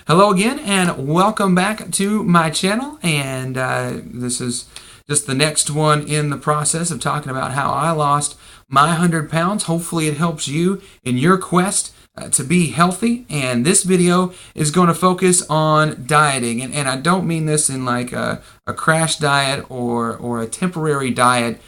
Hello again, and welcome back to my channel. And this is just the next one in the process of talking about how I lost my 100 pounds. Hopefully, it helps you in your quest to be healthy. And this video is going to focus on dieting. And I don't mean this in like a crash diet or a temporary diet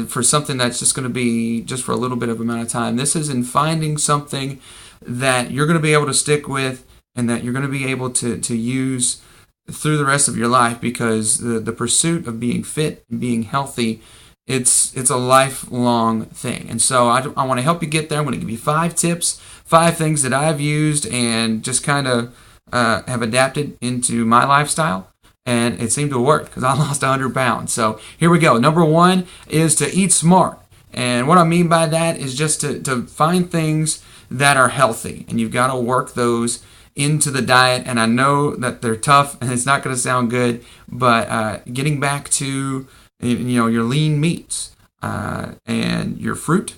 for something that's just going to be just for a little bit of amount of time. This is in finding something that you're going to be able to stick with and that you're going to be able to use through the rest of your life, because the pursuit of being fit and being healthy, it's a lifelong thing. And so I want to help you get there. I'm going to give you 5 tips, 5 things that I've used and just kind of have adapted into my lifestyle. And it seemed to work because I lost 100 pounds. So here we go. Number 1 is to eat smart. And what I mean by that is just to find things that are healthy. And you've got to work those into the diet. And I know that they're tough and it's not going to sound good, but getting back to your lean meats and your fruit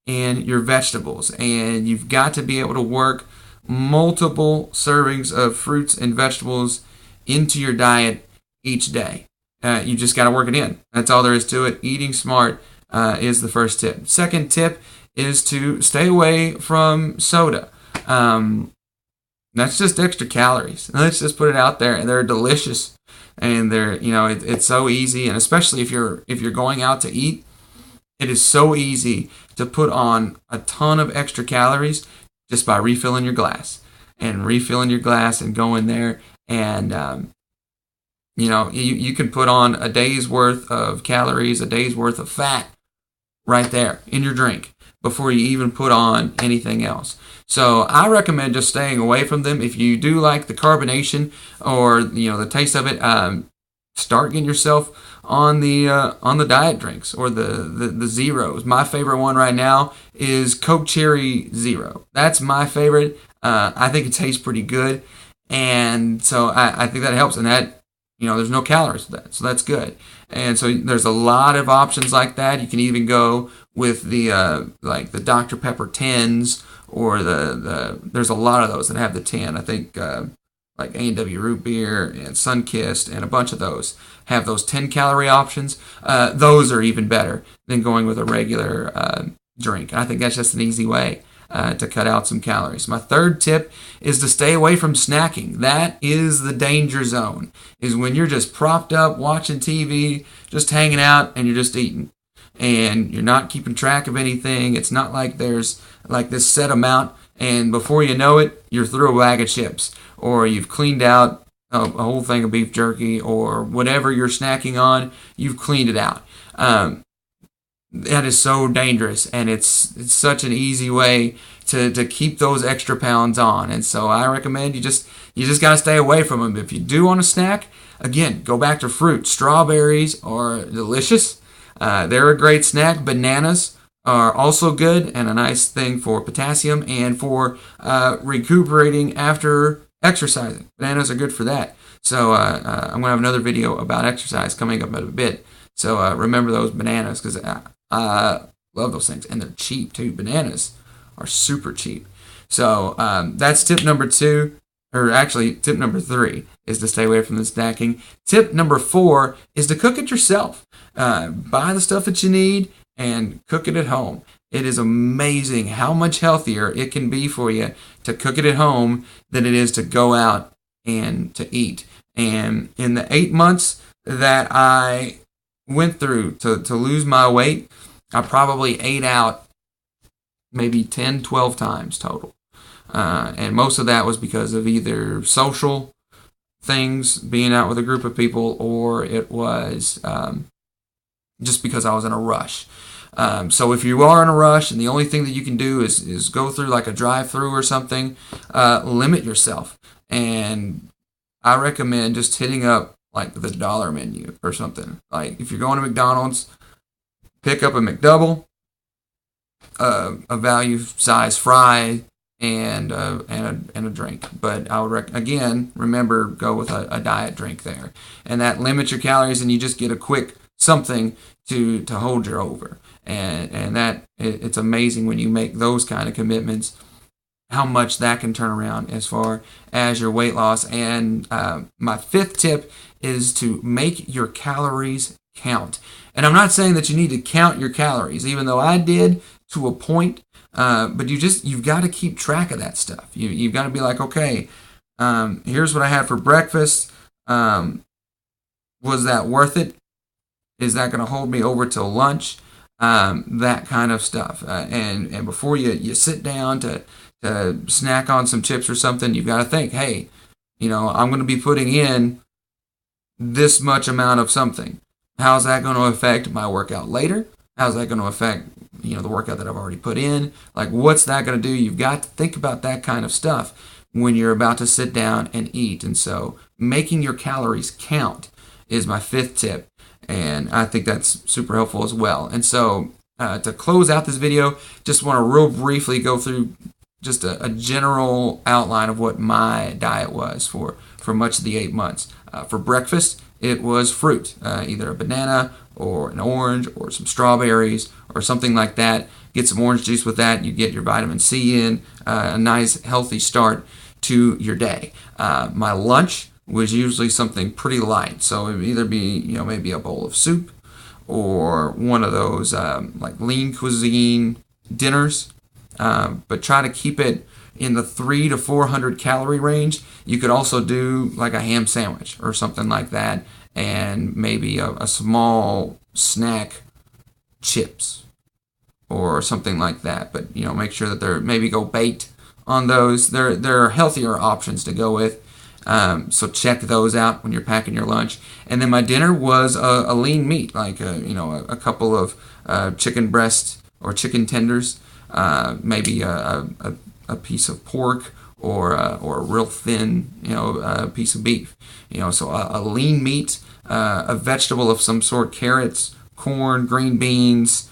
and your vegetables. And you've got to be able to work multiple servings of fruits and vegetables into your diet each day. You just got to work it in. That's all there is to it. Eating smart is the first tip. Second tip is to stay away from soda. That's just extra calories. Let's just put it out there. And they're delicious, and they're it's so easy. And especially if you're going out to eat, it is so easy to put on a ton of extra calories just by refilling your glass and going there. And you can put on a day's worth of calories, a day's worth of fat right there in your drink before you even put on anything else. So I recommend just staying away from them. If you do like the carbonation or the taste of it, start getting yourself on the diet drinks or the zeros. My favorite one right now is Coke Cherry Zero. That's my favorite. I think it tastes pretty good, and so I think that helps. And that there's no calories with that, so that's good. And so there's a lot of options like that. You can even go with the like the Dr. Pepper 10s, or there's a lot of those that have the 10. I think like A&W Root Beer and Sunkist and a bunch of those have those 10 calorie options. Those are even better than going with a regular drink. And I think that's just an easy way to cut out some calories. My third tip is to stay away from snacking. That is the danger zone, is when you're just propped up watching TV, just hanging out, and you're just eating. And you're not keeping track of anything. It's not like there's like this set amount, and before you know it, you're through a bag of chips, or you've cleaned out a whole thing of beef jerky, or whatever you're snacking on, you've cleaned it out. That is so dangerous, and it's such an easy way to keep those extra pounds on. And so I recommend you just got to stay away from them. If you do want a snack, again, go back to fruit. Strawberries are delicious. They're a great snack. Bananas are also good and a nice thing for potassium and for recuperating after exercising. Bananas are good for that. So I'm going to have another video about exercise coming up in a bit. So remember those bananas, because I love those things. And they're cheap too. Bananas are super cheap. So that's tip number 2. Or actually, tip number 3 is to stay away from the snacking. Tip number 4 is to cook it yourself. Buy the stuff that you need and cook it at home. It is amazing how much healthier it can be for you to cook it at home than it is to go out and to eat. And in the 8 months that I went through to lose my weight, I probably ate out maybe 10, 12 times total. And most of that was because of either social things, being out with a group of people, or it was just because I was in a rush. So if you are in a rush and the only thing that you can do is go through like a drive-through or something, limit yourself. And I recommend just hitting up like the dollar menu or something. Like if you're going to McDonald's, pick up a McDouble, a value size fry, and a drink. But I would again, remember, go with a diet drink there, and that limits your calories, and you just get a quick something to hold you over. And that it's amazing when you make those kind of commitments how much that can turn around as far as your weight loss. And my fifth tip is to make your calories count. And I'm not saying that you need to count your calories, even though I did to a point. But you've got to keep track of that stuff. You've got to be like, okay, here's what I had for breakfast. Was that worth it? Is that going to hold me over till lunch? That kind of stuff. And before you sit down to snack on some chips or something, you've got to think, hey, I'm going to be putting in this much amount of something. How's that going to affect my workout later? How's that going to affect the workout that I've already put in? Like, what's that going to do? You've got to think about that kind of stuff when you're about to sit down and eat. And so making your calories count is my fifth tip. And I think that's super helpful as well. And so to close out this video, just want to real briefly go through just a general outline of what my diet was for much of the 8 months. For breakfast, it was fruit, either a banana or an orange or some strawberries or something like that. Get some orange juice with that. You get your vitamin C in, a nice healthy start to your day. My lunch was usually something pretty light. So it would either be, maybe a bowl of soup or one of those like lean cuisine dinners. But try to keep it in the 300 to 400 calorie range. You could also do like a ham sandwich or something like that, and maybe a small snack, chips or something like that. But make sure that they're, maybe go baked on those. There are healthier options to go with. So check those out when you're packing your lunch. And then my dinner was a lean meat, like a couple of chicken breasts or chicken tenders, maybe a piece of pork or a real thin piece of beef. So a lean meat, a vegetable of some sort, carrots, corn, green beans,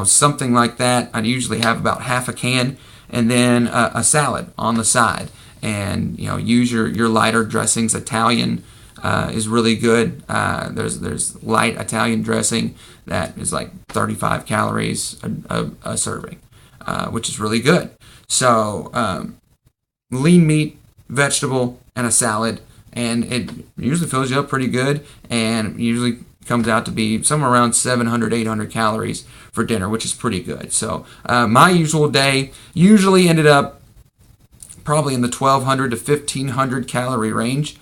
something like that. I'd usually have about half a can, and then a salad on the side. And use your lighter dressings. Italian is really good. There's light Italian dressing that is like 35 calories a serving, which is really good. So lean meat, vegetable, and a salad, and it usually fills you up pretty good, and usually comes out to be somewhere around 700, 800 calories for dinner, which is pretty good. So my usual day usually ended up probably in the 1,200 to 1,500 calorie range,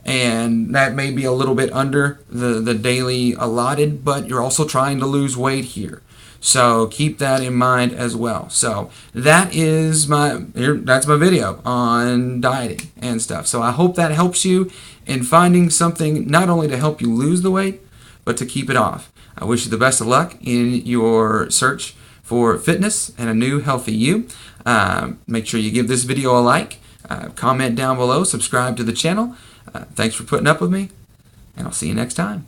and that may be a little bit under the daily allotted, but you're also trying to lose weight here, so keep that in mind as well. So that's my video on dieting and stuff. So I hope that helps you in finding something not only to help you lose the weight, but to keep it off. I wish you the best of luck in your search for fitness and a new healthy you. Make sure you give this video a like, comment down below, subscribe to the channel. Thanks for putting up with me, and I'll see you next time.